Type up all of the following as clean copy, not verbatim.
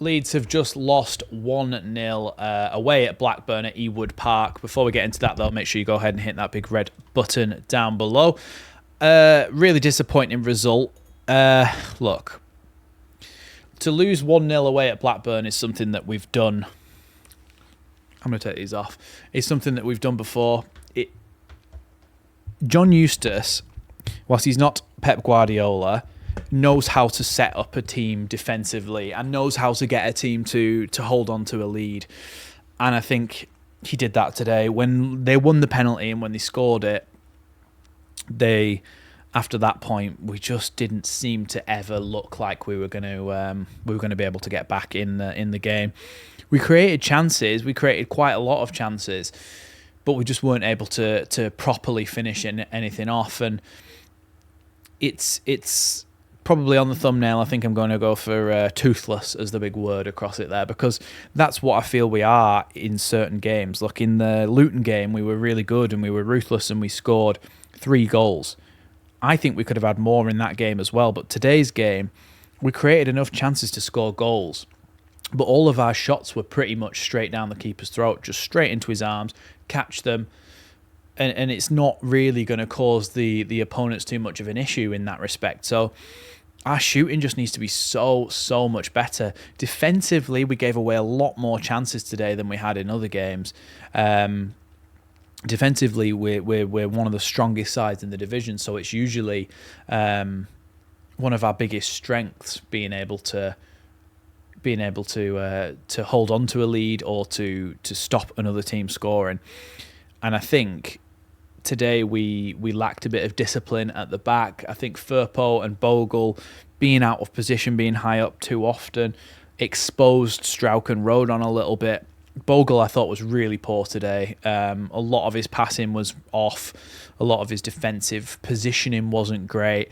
Leeds have just lost 1-0 away at Blackburn at Ewood Park. Before we get into that, though, make sure you go ahead and hit that big red button down below. Really disappointing result. Look, to lose 1-0 away at Blackburn is something that we've done. I'm going to take these off. It's something that we've done before. John Eustace, whilst he's not Pep Guardiola, knows how to set up a team defensively and knows how to get a team to hold on to a lead. And I think he did that today. When they won the penalty and when they scored it, after that point, we just didn't seem to ever look like we were going to be able to get back in the game. We created chances. We created quite a lot of chances, but we just weren't able to properly finish anything off. And it's probably on the thumbnail. I think I'm going to go for toothless as the big word across it there, because that's what I feel we are in certain games. Look, in the Luton game, we were really good and we were ruthless and we scored 3 goals. I think we could have had more in that game as well, but today's game, we created enough chances to score goals, but all of our shots were pretty much straight down the keeper's throat, just straight into his arms, catch them, and it's not really going to cause the opponents too much of an issue in that respect. So our shooting just needs to be so much better. Defensively, we gave away a lot more chances today than we had in other games. Defensively, we're one of the strongest sides in the division, so it's usually one of our biggest strengths, being able to hold on to a lead or to stop another team scoring. And I think today we lacked a bit of discipline at the back. I think Firpo and Bogle being out of position, being high up too often, exposed Strauch and Rodon a little bit. Bogle, I thought, was really poor today. A lot of his passing was off. A lot of his defensive positioning wasn't great.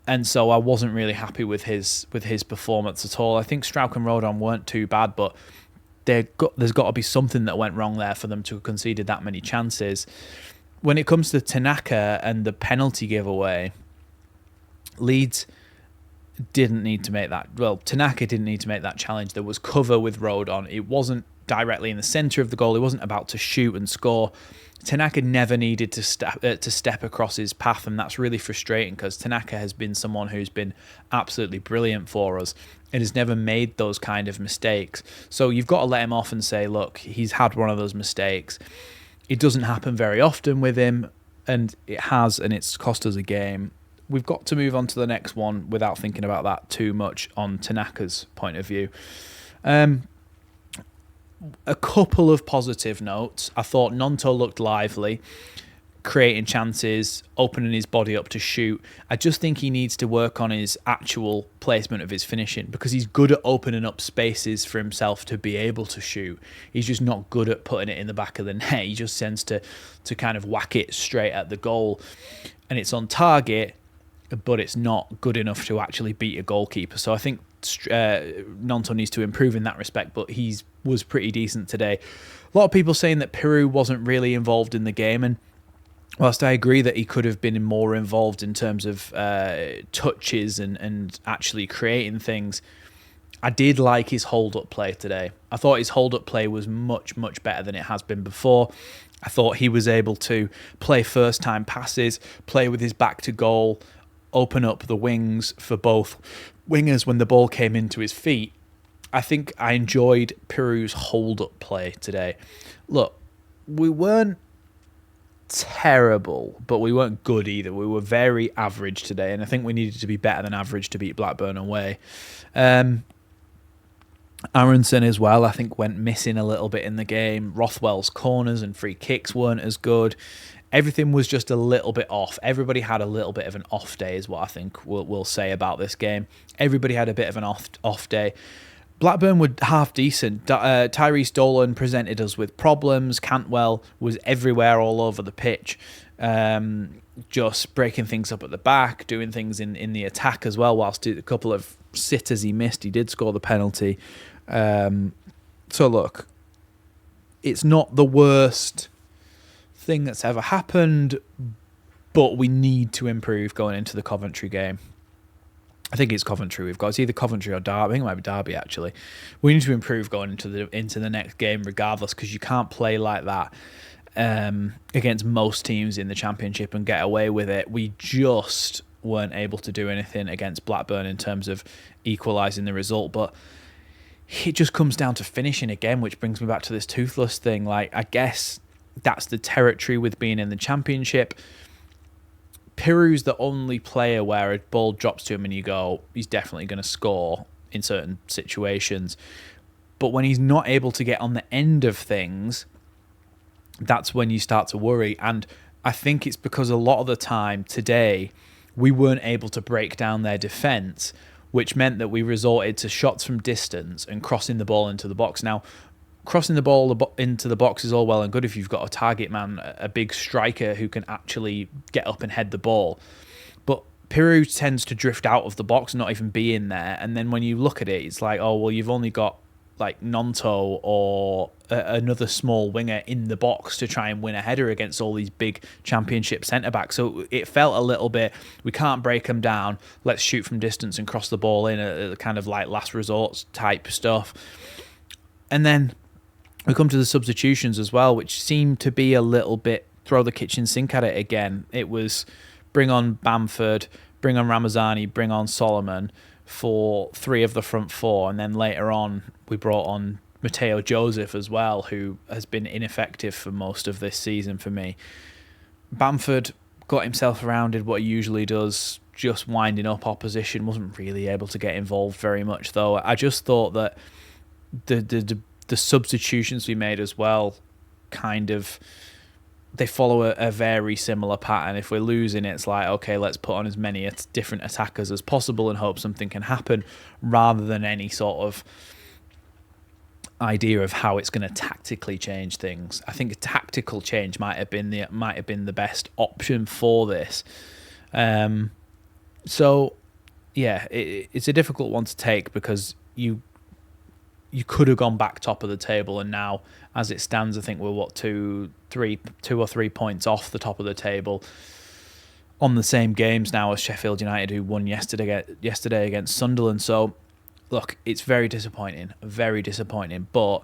And so I wasn't really happy with his performance at all. I think Strauch and Rodon weren't too bad, but there's got to be something that went wrong there for them to have conceded that many chances. When it comes to Tanaka and the penalty giveaway, Leeds didn't need to make that. Well, Tanaka didn't need to make that challenge. There was cover with Rodon. It wasn't directly in the centre of the goal. He wasn't about to shoot and score. Tanaka never needed to step across his path, and that's really frustrating because Tanaka has been someone who's been absolutely brilliant for us and has never made those kind of mistakes. So you've got to let him off and say, look, he's had one of those mistakes. It doesn't happen very often with him, and it has, and it's cost us a game. We've got to move on to the next one without thinking about that too much on Tanaka's point of view. A couple of positive notes. I thought Nonto looked lively, creating chances, opening his body up to shoot. I just think he needs to work on his actual placement of his finishing, because he's good at opening up spaces for himself to be able to shoot. He's just not good at putting it in the back of the net. He just tends to kind of whack it straight at the goal, and it's on target, but it's not good enough to actually beat a goalkeeper. So I think Nonto needs to improve in that respect, but he was pretty decent today. A lot of people saying that Peru wasn't really involved in the game, and whilst I agree that he could have been more involved in terms of touches and actually creating things, I did like his hold-up play today. I thought his hold-up play was much better than it has been before. I thought he was able to play first-time passes, play with his back to goal, open up the wings for both wingers when the ball came into his feet. I think I enjoyed Peru's hold-up play today. Look, we weren't terrible, but we weren't good either. We were very average today, and I think we needed to be better than average to beat Blackburn away. Aronson as well, I think, went missing a little bit in the game. Rothwell's corners and free kicks weren't as good. Everything was just a little bit off. Everybody had a little bit of an off day is what I think we'll say about this game. Everybody had a bit of an off day. Blackburn were half decent. Tyrese Dolan presented us with problems. Cantwell was everywhere all over the pitch, just breaking things up at the back, doing things in the attack as well, whilst a couple of sitters he missed. He did score the penalty. So look, it's not the worst thing that's ever happened, but we need to improve going into the Coventry game. I think it's Coventry we've got. It's either Coventry or Derby. I think it might be Derby, actually. We need to improve going into the next game regardless, because you can't play like that against most teams in the Championship and get away with it. We just weren't able to do anything against Blackburn in terms of equalising the result, but it just comes down to finishing again, which brings me back to this toothless thing. Like, I guess that's the territory with being in the Championship. Piru's the only player where a ball drops to him and you go, he's definitely going to score in certain situations. But when he's not able to get on the end of things, that's when you start to worry. And I think it's because a lot of the time today, we weren't able to break down their defence, which meant that we resorted to shots from distance and crossing the ball into the box. Now, crossing the ball into the box is all well and good if you've got a target man, a big striker who can actually get up and head the ball. But Piru tends to drift out of the box and not even be in there. And then when you look at it, it's like, oh, well, you've only got like Nonto or another small winger in the box to try and win a header against all these big Championship centre-backs. So it felt a little bit, we can't break them down, let's shoot from distance and cross the ball in, a kind of like last resort type stuff. And then we come to the substitutions as well, which seemed to be a little bit throw the kitchen sink at it again. It was bring on Bamford, bring on Ramazani, bring on Solomon for 3 of the front 4, and then later on we brought on Mateo Joseph as well, who has been ineffective for most of this season for me. Bamford got himself around, did what he usually does, just winding up opposition, wasn't really able to get involved very much though. I just thought that the substitutions we made as well, kind of, they follow a very similar pattern. If we're losing, it's like, okay, let's put on as many different attackers as possible and hope something can happen, rather than any sort of idea of how it's going to tactically change things. I think a tactical change might have been the best option for this. So yeah, it's a difficult one to take, because you could have gone back top of the table, and now, as it stands, I think we're 2 or 3 points off the top of the table, on the same games now as Sheffield United, who won yesterday against Sunderland. So, look, it's very disappointing, but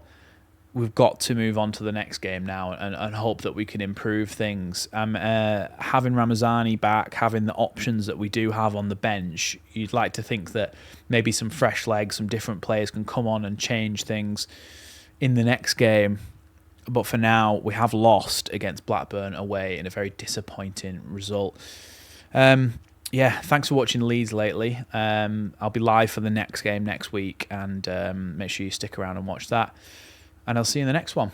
we've got to move on to the next game now and hope that we can improve things. Having Ramazani back, having the options that we do have on the bench, you'd like to think that maybe some fresh legs, some different players can come on and change things in the next game. But for now, we have lost against Blackburn away in a very disappointing result. Thanks for watching Leeds Lately. I'll be live for the next game next week, and make sure you stick around and watch that. And I'll see you in the next one.